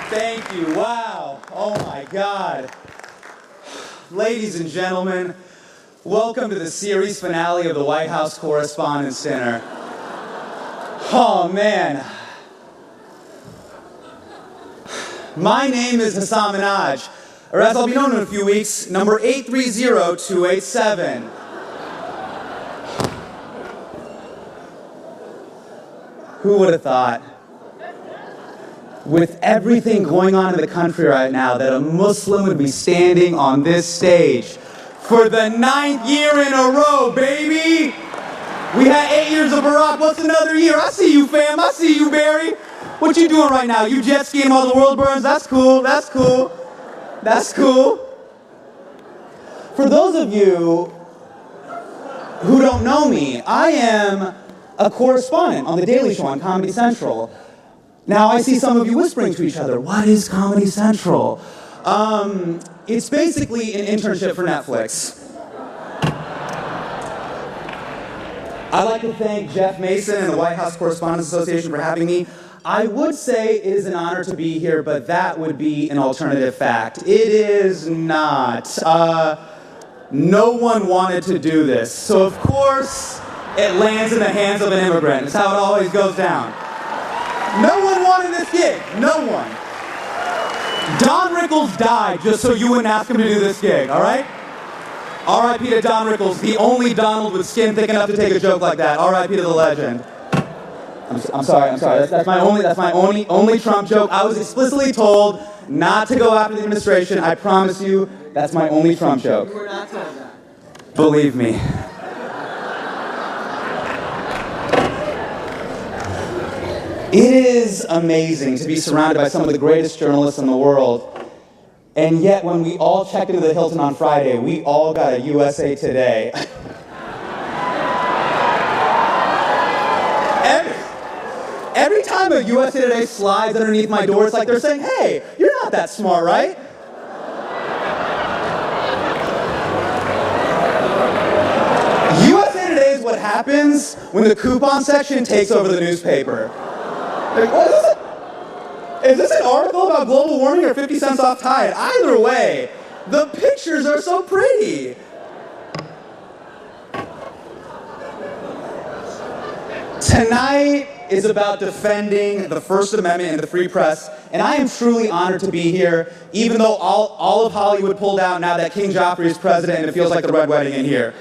Thank you. Wow. Oh my God. Ladies and gentlemen, welcome to the series finale of the White House Correspondents Dinner. Oh man. My name is Hasan Minhaj, or as I'll be known in a few weeks, number 830287. Who would have thought, with everything going on in the country right now, that a Muslim would be standing on this stage for the 9th year in a row, baby? We had 8 years of Barack. What's another year? I see you, fam. I see you, Barry. What you doing right now? You jet skiing while the world burns? That's cool. That's cool. That's cool. For those of you who don't know me, I am a correspondent on The Daily Show on Comedy Central. Now, I see some of you whispering to each other, what is Comedy Central? It's basically an internship for Netflix. I'd like to thank Jeff Mason and the White House Correspondents Association for having me. I would say it is an honor to be here, but that would be an alternative fact. It is not. No one wanted to do this. So, of course, it lands in the hands of an immigrant. It's how it always goes down. No one wanted this gig. No one. Don Rickles died just so you wouldn't ask him to do this gig, all right? R.I.P. to Don Rickles, the only Donald with skin thick enough to take a joke like that. R.I.P. to the legend. I'm sorry. That's my only Trump joke. I was explicitly told not to go after the administration. I promise you, that's my only Trump joke. You were not told that. Believe me. It is amazing to be surrounded by some of the greatest journalists in the world. And yet, when we all checked into the Hilton on Friday, we all got a USA Today. Every time a USA Today slides underneath my door, it's like they're saying, hey, you're not that smart, right? USA Today is what happens when the coupon section takes over the newspaper. Like, what is it? Is this an article about global warming or 50 cents off Tide? Either way, the pictures are so pretty. Tonight is about defending the First Amendment and the free press, and I am truly honored to be here, even though all of Hollywood pulled out now that King Joffrey is president and it feels like the Red Wedding in here.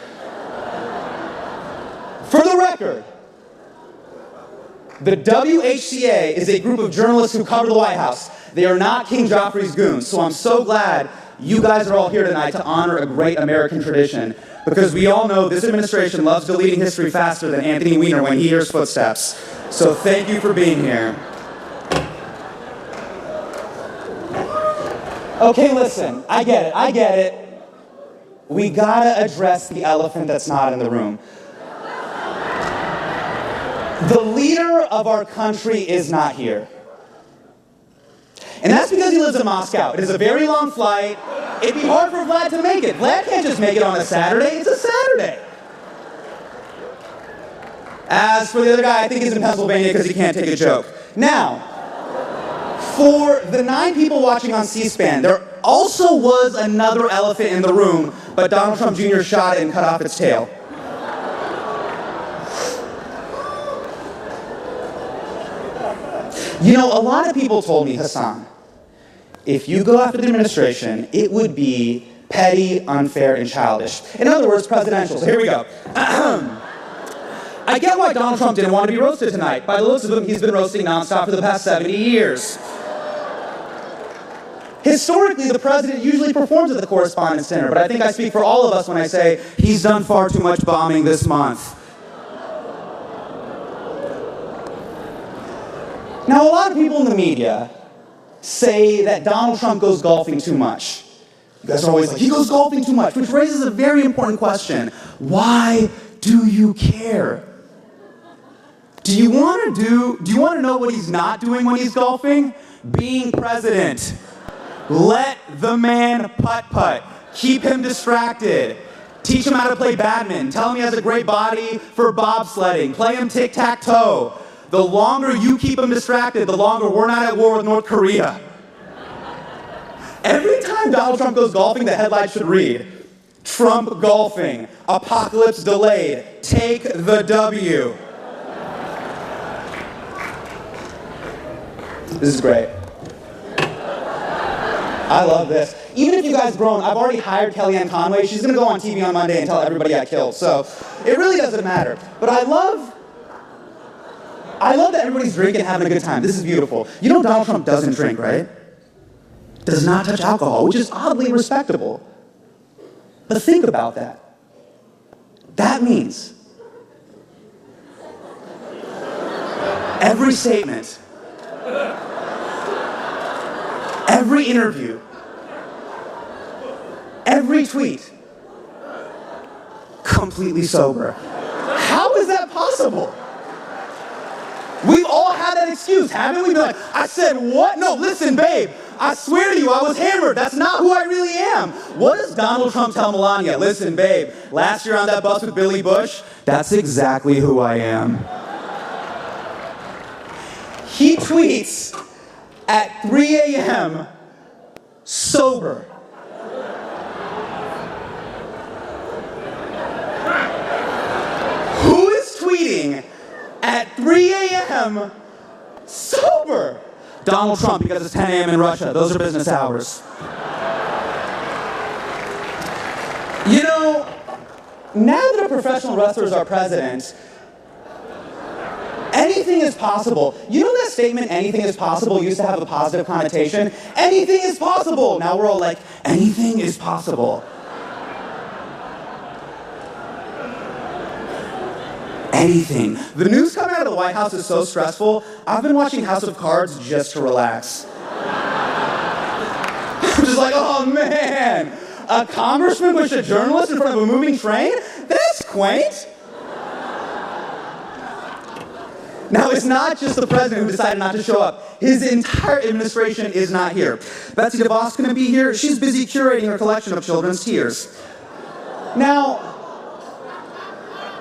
For the record, the WHCA is a group of journalists who cover the White House. They are not King Joffrey's goons, so I'm so glad you guys are all here tonight to honor a great American tradition, because we all know this administration loves deleting history faster than Anthony Weiner when he hears footsteps. So thank you for being here. Okay, listen, I get it. We gotta address the elephant that's not in the room. The leader of our country is not here. And that's because he lives in Moscow. It is a very long flight. It'd be hard for Vlad to make it. Vlad can't just make it on a Saturday. It's a Saturday. As for the other guy, I think he's in Pennsylvania because he can't take a joke. Now, for the 9 people watching on C-SPAN, there also was another elephant in the room, but Donald Trump Jr. shot it and cut off its tail. You know, a lot of people told me, Hasan, if you go after the administration, it would be petty, unfair, and childish. In other words, presidential. So here we go. I get why Donald Trump didn't want to be roasted tonight. By the looks of him, he's been roasting nonstop for the past 70 years. Historically, the president usually performs at the Correspondents' Dinner, but I think I speak for all of us when I say he's done far too much bombing this month. Now, a lot of people in the media say that Donald Trump goes golfing too much. You guys are always like, he goes golfing too much, which raises a very important question. Why do you care? Do you want to know what he's not doing when he's golfing? Being president. Let the man putt-putt. Keep him distracted. Teach him how to play badminton. Tell him he has a great body for bobsledding. Play him tic-tac-toe. The longer you keep him distracted, the longer we're not at war with North Korea. Every time Donald Trump goes golfing, the headline should read, Trump golfing, apocalypse delayed, take the W. This is great. I love this. Even if you guys groan, I've already hired Kellyanne Conway. She's going to go on TV on Monday and tell everybody I killed. So it really doesn't matter. But I love that everybody's drinking and having a good time. This is beautiful. You know Donald Trump doesn't drink, right? Does not touch alcohol, which is oddly respectable. But think about that. That means every statement, every interview, every tweet, completely sober. How is that possible? We've all had that excuse, haven't we? Been like, I said what? No, listen, babe. I swear to you, I was hammered. That's not who I really am. What does Donald Trump tell Melania? Listen, babe, last year on that bus with Billy Bush, that's exactly who I am. He tweets at 3 a.m. sober. Who is tweeting at 3 a.m. sober? Donald Trump, because it's 10 a.m. in Russia. Those are business hours. You know, now that a professional wrestler is our president, anything is possible. You know that statement, anything is possible, used to have a positive connotation? Anything is possible. Now we're all like, anything is possible. Anything. The news coming out of the White House is so stressful, I've been watching House of Cards just to relax. I'm just like, oh man, a congressman pushed a journalist in front of a moving train? That's quaint. Now, it's not just the president who decided not to show up. His entire administration is not here. Betsy DeVos couldn't be here. She's busy curating her collection of children's tears. Now,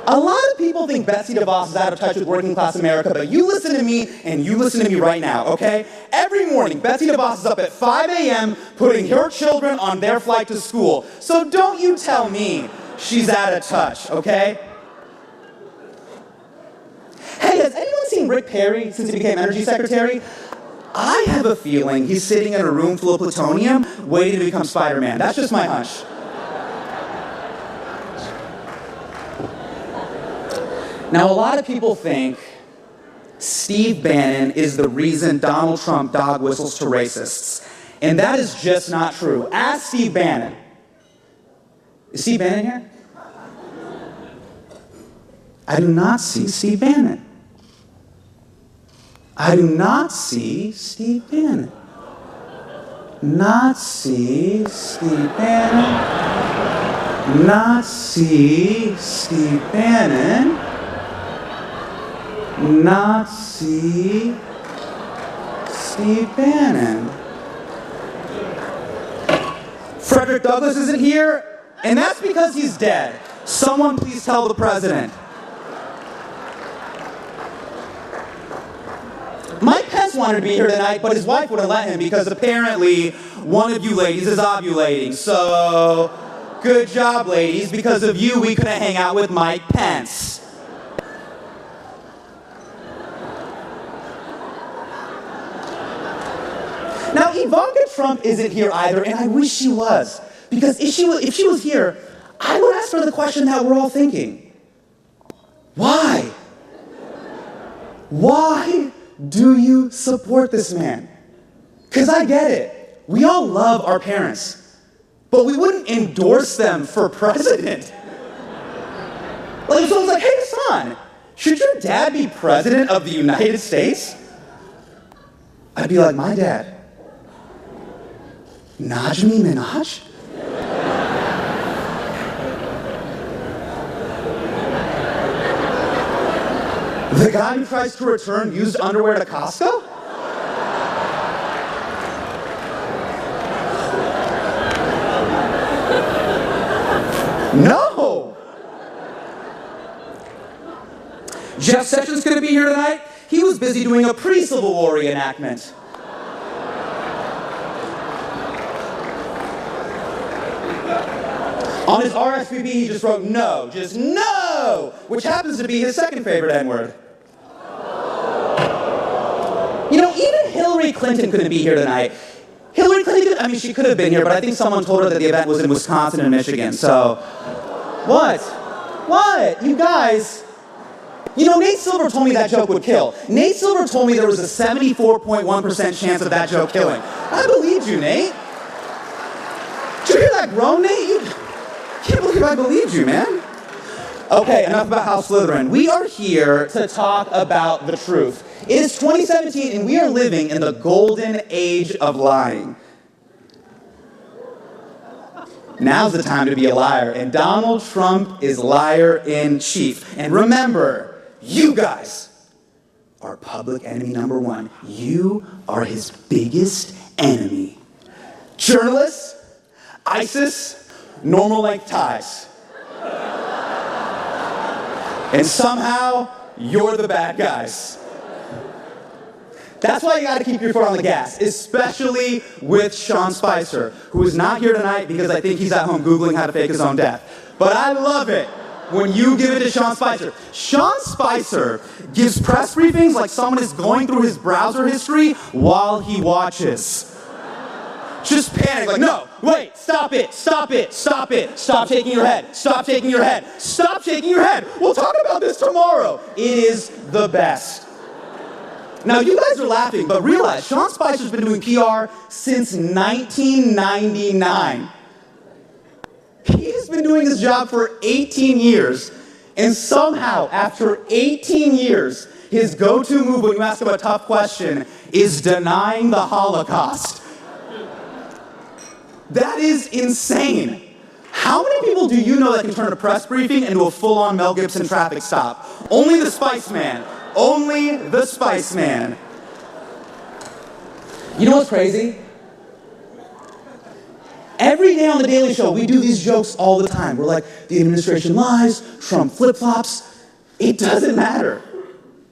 a lot of people think Betsy DeVos is out of touch with working class America, but you listen to me and you listen to me right now, okay? Every morning, Betsy DeVos is up at 5 a.m. putting her children on their flight to school. So don't you tell me she's out of touch, okay? Hey, has anyone seen Rick Perry since he became energy secretary? I have a feeling he's sitting in a room full of plutonium waiting to become Spider-Man. That's just my hunch. Now, a lot of people think Steve Bannon is the reason Donald Trump dog whistles to racists. And that is just not true. Ask Steve Bannon. Is Steve Bannon here? I do not see Steve Bannon. I do not see Steve Bannon. Not see Steve Bannon. Not see Steve Bannon. Not see Steve Bannon. Frederick Douglass isn't here, and that's because he's dead. Someone please tell the president. Mike Pence wanted to be here tonight, but his wife wouldn't let him because apparently one of you ladies is ovulating. So, good job, ladies. Because of you, we couldn't hang out with Mike Pence. Now, Ivanka Trump isn't here either, and I wish she was. Because if she was here, I would ask her the question that we're all thinking. Why? Why do you support this man? Because I get it. We all love our parents. But we wouldn't endorse them for president. Like, if someone's like, hey, son, should your dad be president of the United States? I'd be like, my dad. Najmi Minhaj? The guy who tries to return used underwear to Costco? No! Jeff Sessions gonna be here tonight? He was busy doing a pre-Civil War reenactment. his RSVP, he just wrote no, just no, which happens to be his second favorite N-word. You know, even Hillary Clinton couldn't be here tonight. Hillary Clinton, I mean, she could have been here, but I think someone told her that the event was in Wisconsin and Michigan, so. What? What? You guys. You know, Nate Silver told me that joke would kill. Nate Silver told me there was a 74.1% chance of that joke killing. I believed you, Nate. Did you hear that groan, Nate? You can't believe I believed you, man. Okay, enough about House Slytherin. We are here to talk about the truth. It is 2017, and we are living in the golden age of lying. Now's the time to be a liar, and Donald Trump is liar in chief. And remember, you guys are public enemy number one. You are his biggest enemy. Journalists, ISIS, normal length ties. And somehow, you're the bad guys. That's why you gotta keep your foot on the gas, especially with Sean Spicer, who is not here tonight because I think he's at home Googling how to fake his own death. But I love it when you give it to Sean Spicer. Sean Spicer gives press briefings like someone is going through his browser history while he watches. Just panic, like, no, wait, stop it, stop it, stop it, stop shaking your head, stop shaking your head, stop shaking your head. We'll talk about this tomorrow. It is the best. Now, you guys are laughing, but realize Sean Spicer's been doing PR since 1999. He has been doing his job for 18 years, and somehow, after 18 years, his go-to move when you ask him a tough question is denying the Holocaust. That is insane. How many people do you know that can turn a press briefing into a full-on Mel Gibson traffic stop? Only the Spice Man. Only the Spice Man. You know what's crazy? Every day on The Daily Show, we do these jokes all the time. We're like, the administration lies, Trump flip-flops. It doesn't matter.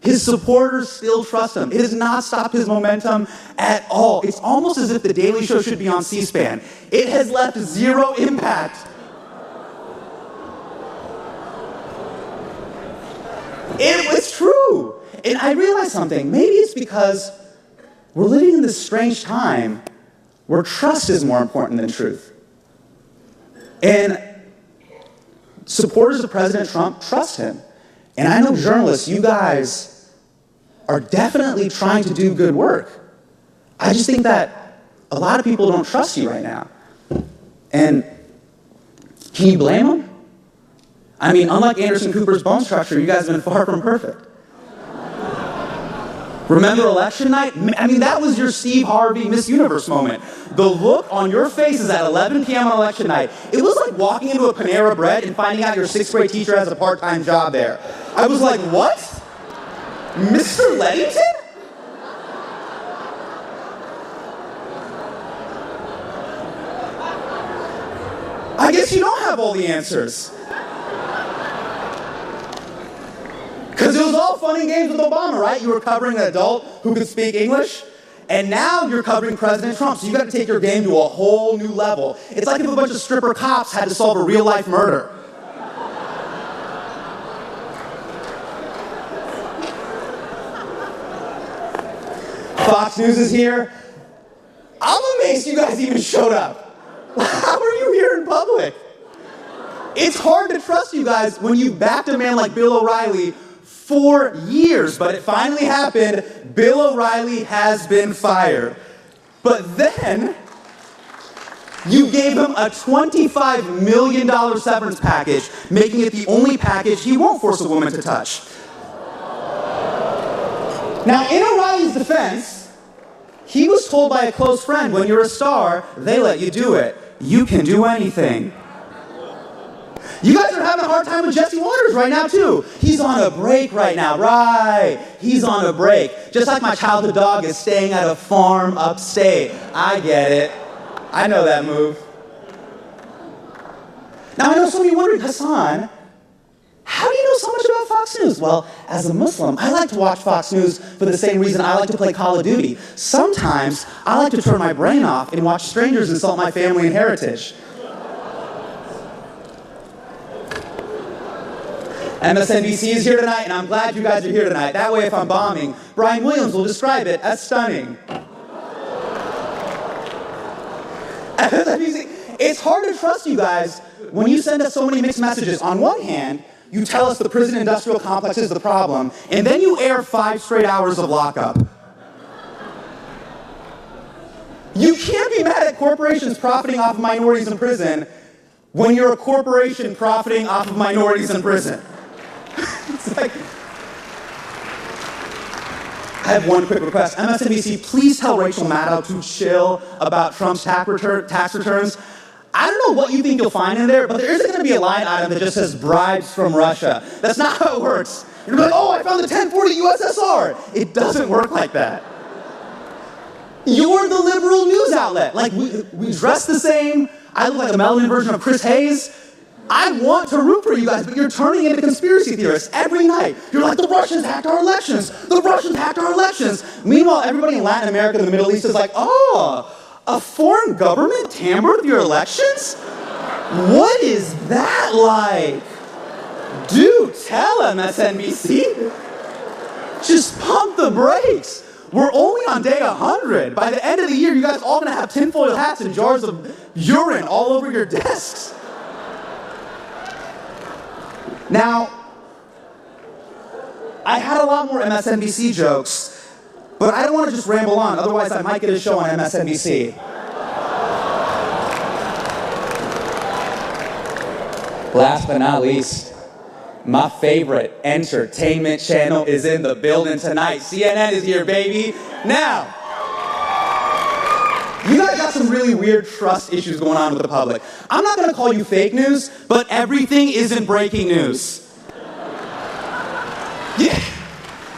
His supporters still trust him. It has not stopped his momentum at all. It's almost as if The Daily Show should be on C-SPAN. It has left zero impact. It was true. And I realized something. Maybe it's because we're living in this strange time where trust is more important than truth. And supporters of President Trump trust him. And I know journalists, you guys are definitely trying to do good work. I just think that a lot of people don't trust you right now. And can you blame them? I mean, unlike Anderson Cooper's bone structure, you guys have been far from perfect. Remember election night? I mean, that was your Steve Harvey Miss Universe moment. The look on your faces at 11 p.m. on election night, it was like walking into a Panera Bread and finding out your sixth grade teacher has a part-time job there. I was like, what? Mr. Leddington? I guess you don't have all the answers. Because it was all fun and games with Obama, right? You were covering an adult who could speak English, and now you're covering President Trump, so you got to take your game to a whole new level. It's like if a bunch of stripper cops had to solve a real-life murder. Fox News is here. I'm amazed you guys even showed up. How are you here in public? It's hard to trust you guys when you backed a man like Bill O'Reilly for years, but it finally happened. Bill O'Reilly has been fired. But then, you gave him a $25 million severance package, making it the only package he won't force a woman to touch. Now, in O'Reilly's defense, he was told by a close friend, when you're a star, they let you do it. You can do anything. You guys are having a hard time with Jesse Waters right now, too. He's on a break right now, right? He's on a break. Just like my childhood dog is staying at a farm upstate. I get it. I know that move. Now, I know some of you wondering, Hasan, how do you know so much about Fox News? Well, as a Muslim, I like to watch Fox News for the same reason I like to play Call of Duty. Sometimes, I like to turn my brain off and watch strangers insult my family and heritage. MSNBC is here tonight, and I'm glad you guys are here tonight. That way, if I'm bombing, Brian Williams will describe it as stunning. MSNBC, it's hard to trust you guys when you send us so many mixed messages. On one hand, you tell us the prison industrial complex is the problem, and then you air 5 straight hours of lockup. You can't be mad at corporations profiting off of minorities in prison when you're a corporation profiting off of minorities in prison. It's like, I have one quick request. MSNBC, please tell Rachel Maddow to chill about Trump's tax returns. I don't know what you think you'll find in there, but there isn't going to be a line item that just says bribes from Russia. That's not how it works. You're like, oh, I found the 1040 USSR. It doesn't work like that. You're the liberal news outlet. Like, we dress the same. I look like a melanin version of Chris Hayes. I want to root for you guys, but you're turning into conspiracy theorists every night. You're like, the Russians hacked our elections. The Russians hacked our elections. Meanwhile, everybody in Latin America and the Middle East is like, oh, a foreign government tampered with your elections? What is that like? Do tell, MSNBC. Just pump the brakes. We're only on day 100. By the end of the year, you guys are all going to have tinfoil hats and jars of urine all over your desks. Now, I had a lot more MSNBC jokes, but I don't want to just ramble on, otherwise I might get a show on MSNBC. Last but not least, my favorite entertainment channel is in the building tonight. CNN is here, baby. Now, you guys got some really weird trust issues going on with the public. I'm not going to call you fake news, but everything isn't breaking news. Yeah.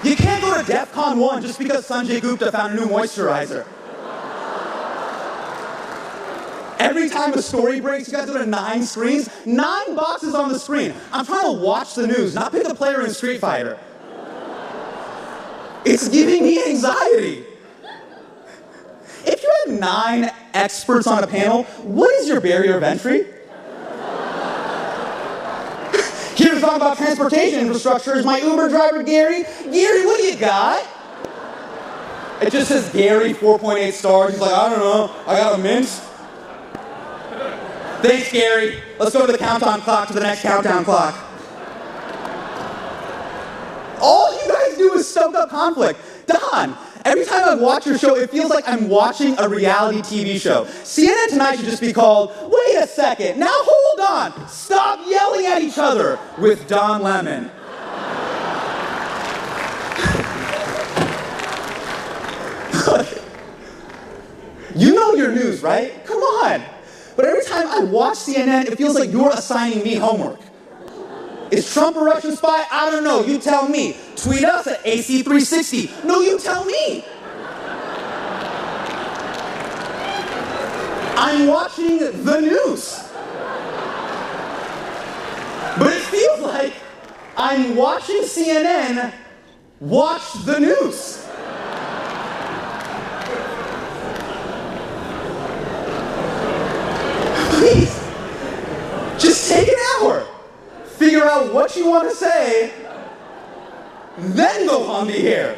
You can't go to DEFCON 1 just because Sanjay Gupta found a new moisturizer. Every time a story breaks, you guys go to 9 screens, 9 boxes on the screen. I'm trying to watch the news, not pick a player in Street Fighter. It's giving me anxiety. If you have 9 experts on a panel, what is your barrier of entry? Here to talk about transportation infrastructure is my Uber driver, Gary. Gary, what do you got? It just says Gary, 4.8 stars. He's like, I don't know, I got a mint. Thanks, Gary. Let's go to the countdown clock, to the next countdown clock. All you guys do is stoke up conflict. Don, every time I watch your show, it feels like I'm watching a reality TV show. CNN Tonight should just be called, wait a second, now hold on, stop yelling at each other with Don Lemon. You know your news, right? Come on. But every time I watch CNN, it feels like you're assigning me homework. Is Trump a Russian spy? I don't know. You tell me. Tweet us at AC360. No, you tell me. I'm watching the news. But it feels like I'm watching CNN watch the news. Please, just take an hour. Figure out what you want to say, then go on the air.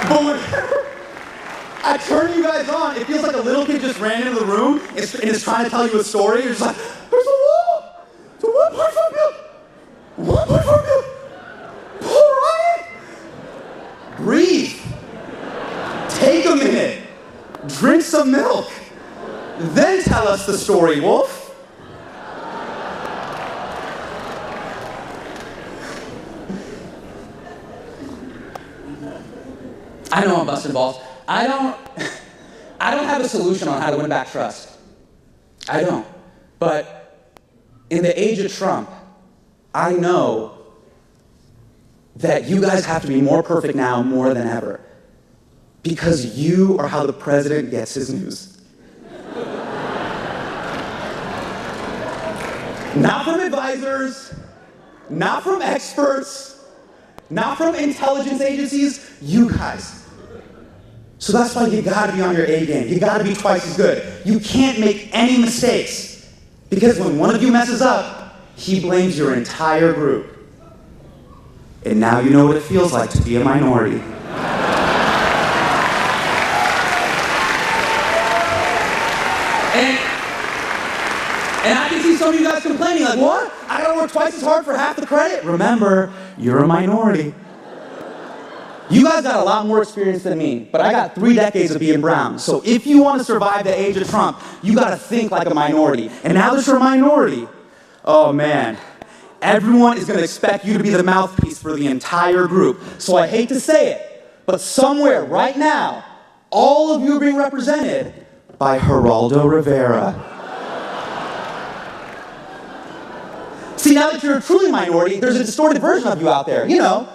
But whenever I turn you guys on, it feels like a little kid just ran into the room and is trying to tell you a story. You're just like, there's a wall. It's a 1.4 million. 1.4 million. Paul Ryan. Breathe. Take a minute. Drink some milk. Then tell us the story, Wolf. I know I'm busting balls. I don't have a solution on how to win back trust. I don't. But in the age of Trump, I know that you guys have to be more perfect now more than ever. Because you are how the president gets his news. Not from advisors, not from experts, not from intelligence agencies, you guys. So that's why you gotta be on your A game. You gotta be twice as good. You can't make any mistakes. Because when one of you messes up, he blames your entire group. And now you know what it feels like to be a minority. And I can see some of you guys complaining, like, what? I gotta work twice as hard for half the credit? Remember, you're a minority. You guys got a lot more experience than me, but I got 3 decades of being brown. So if you want to survive the age of Trump, you got to think like a minority. And now that you're a minority, oh man, everyone is going to expect you to be the mouthpiece for the entire group. So I hate to say it, but somewhere right now, all of you are being represented by Geraldo Rivera. See, now that you're a truly minority, there's a distorted version of you out there, you know.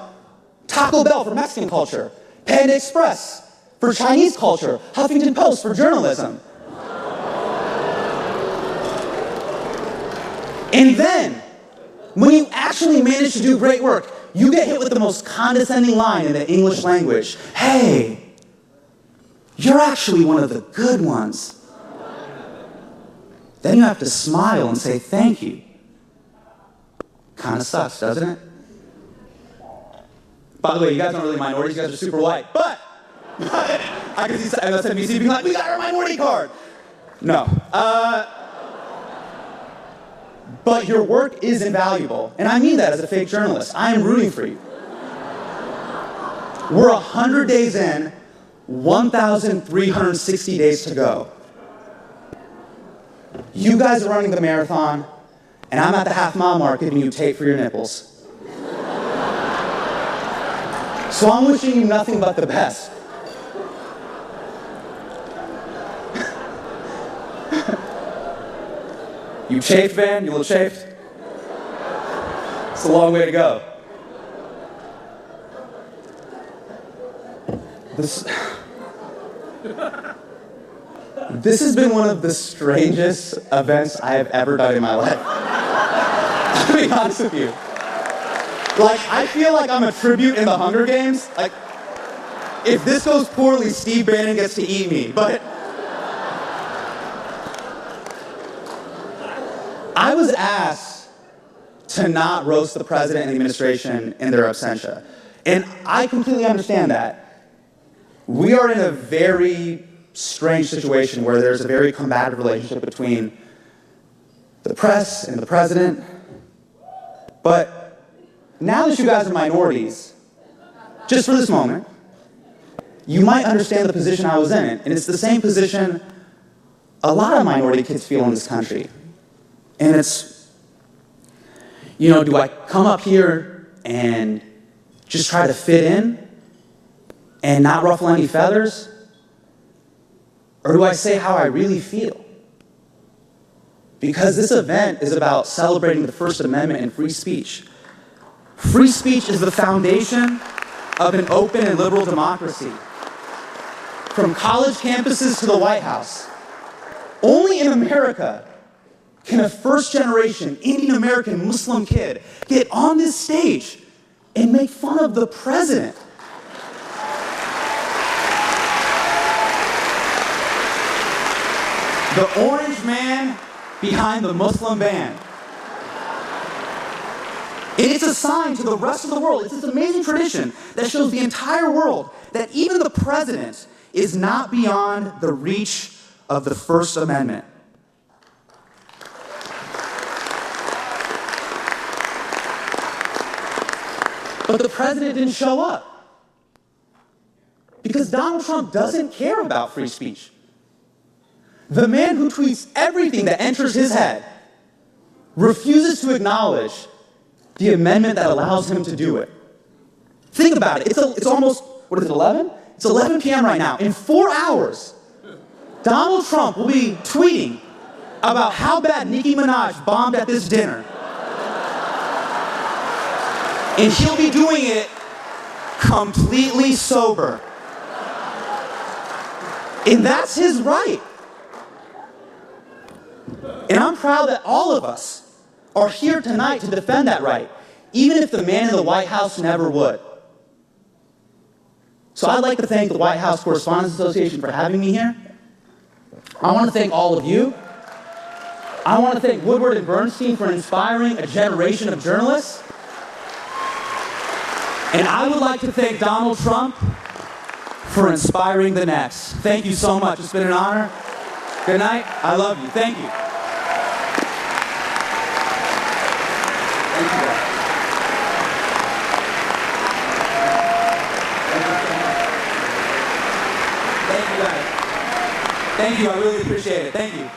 Taco Bell for Mexican culture, Panda Express for Chinese culture, Huffington Post for journalism. And then, when you actually manage to do great work, you get hit with the most condescending line in the English language. Hey, you're actually one of the good ones. Then you have to smile and say thank you. Kind of sucks, doesn't it? By the way, you guys aren't really minorities, you guys are super white. But I can see MSNBC being like, we got our minority card. No. But your work is invaluable. And I mean that as a fake journalist. I am rooting for you. We're 100 days in, 1,360 days to go. You guys are running the marathon, and I'm at the half-mile mark giving you tape for your nipples. So I'm wishing you nothing but the best. You chafed, Van? You a little chafed? It's a long way to go. This has been one of the strangest events I have ever done in my life. To be honest with you. Like, I feel like I'm a tribute in the Hunger Games. Like, if this goes poorly, Steve Bannon gets to eat me. But I was asked to not roast the president and the administration in their absentia. And I completely understand that. We are in a very strange situation where there's a very combative relationship between the press and the president. But now that you guys are minorities, just for this moment, you might understand the position I was in. And it's the same position a lot of minority kids feel in this country. And it's, you know, do I come up here and just try to fit in and not ruffle any feathers? Or do I say how I really feel? Because this event is about celebrating the First Amendment and free speech. Free speech is the foundation of an open and liberal democracy. From college campuses to the White House. Only in America can a first-generation Indian American Muslim kid get on this stage and make fun of the president. The orange man behind the Muslim ban. And it's a sign to the rest of the world. It's this amazing tradition that shows the entire world that even the president is not beyond the reach of the First Amendment. But the president didn't show up. Because Donald Trump doesn't care about free speech. The man who tweets everything that enters his head refuses to acknowledge the amendment that allows him to do it. Think about it. It's almost, what is it, 11? It's 11 p.m. right now. In 4 hours, Donald Trump will be tweeting about how bad Nicki Minaj bombed at this dinner. And he'll be doing it completely sober. And that's his right. And I'm proud that all of us are here tonight to defend that right, even if the man in the White House never would. So I'd like to thank the White House Correspondents Association for having me here. I want to thank all of you. I want to thank Woodward and Bernstein for inspiring a generation of journalists. And I would like to thank Donald Trump for inspiring the next. Thank you so much. It's been an honor. Good night. I love you. Thank you. Thank you, guys. Thank you, guys. Thank you. I really appreciate it. Thank you.